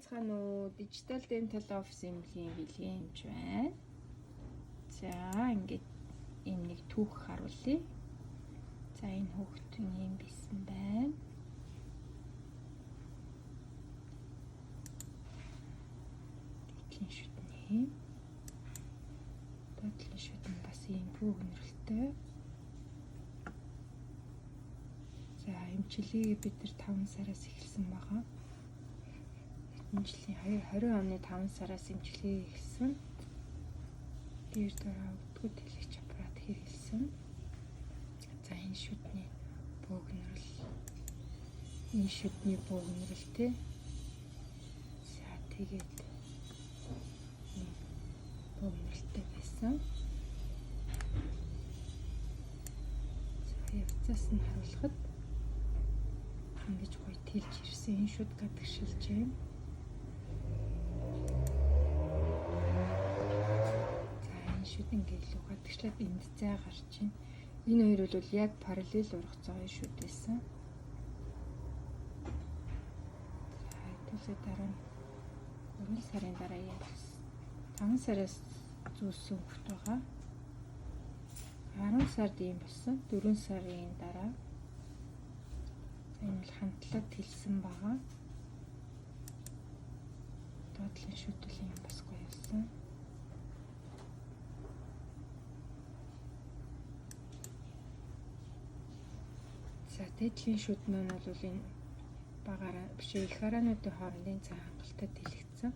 байцгаана уу? Digital Dental Office эмнэлгийн бэлгийн хэмж байна. За ингээд ийм нэг түүх харуулъя. За энэ хүүхдийн юм бисэн байна. Дээдлийн шүтний. Дээдлийн шүтэн бас ийм бүүгнэрэлтэй. За эмчилгээг бид нар 5 сараас эхэлсэн байгаа. Энэ жилийн 20 оны 5 сараас эмчилгээ эхэлсэн. Дээр дараа өвдгөд хэлэгч аппарат хэрэгэлсэн. За энэ шүдний бөөгнөрл. Энэ шүдний бөөгнөрл тий. За тэгээд бөөгнөрлтэй байсан. За явцаас нь харуулхад ингэж гоё тэлж ирсэн энэ шүд гадагшилж байна. Шүд ингээ илүү гадагшлаад энд зай гарч байна. Энэ хоёр бол яг параллел ургац байгаа шүд байсан. За хэдүүлээ дараа нь 3 сарын дараа яасан. 5 сараас зүүссэн хөлт байгаа. 10 сард ийм болсон. 4 сарын дараа. Энэ бол хамтлаад хэлсэн байгаа. Доотлын шүдүүлийн юм бас гоё болсон. За дээдлийн шүд маань бол энэ багаараа биш их хараануудын хоорондын цаа хангалттай дэлгэцсэн.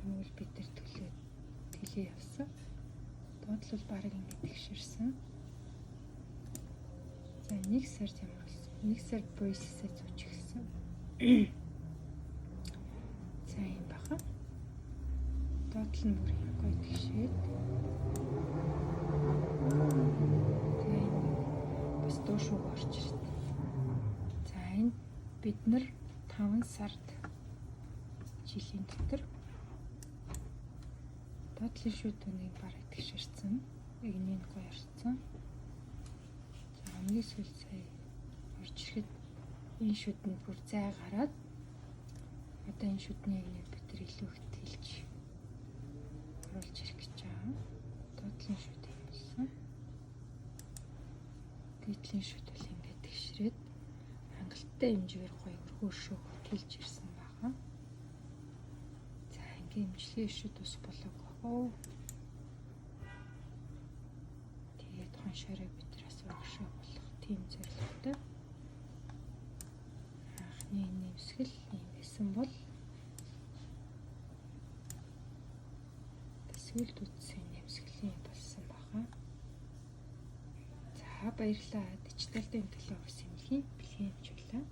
Энэ бол бид нар тэлээ явсан. Доотлол барыг ингэ тэгшэрсэн. За 1 сард ямар болсон? 1 сард брейсээ зүүж эхэлсэн. За юм баха. Доотлол нь бүр юм гоё тэгшээд. Бас дуушууг орж ирсэн. Бид нар 5 сард жилийн дотор доотлын шүдний бараг тэгшэрсэн. Игнийг гоё орцсон. За хамгийн сүүл сая орж ирэхэд энэ шүдэнд бүр зай гараад одоо энэ шүдний игнийг бид нар илүү их тэлж оруулж ирэх гэж байгаа. Доотлын шүд юм болсон. Дээдлийн шүд бол ингээд тэгшрээд хангалттай хэмжээгээр гоё өрхөөшөө тэлж ирсэн байгаа. За ингээм эмчилгээ шүд ус болоо. Тэгээд хоншороо бид нар бас өргөшөө болох тийм зорилготой. Анхны нэмсгэл юм байсан бол сүүлд үтсэн нэмсгэлийн болсон байгаа. За баярлалаа. Digital Dental Office эмнэлгийн бэлгийн хэмжүүлээ.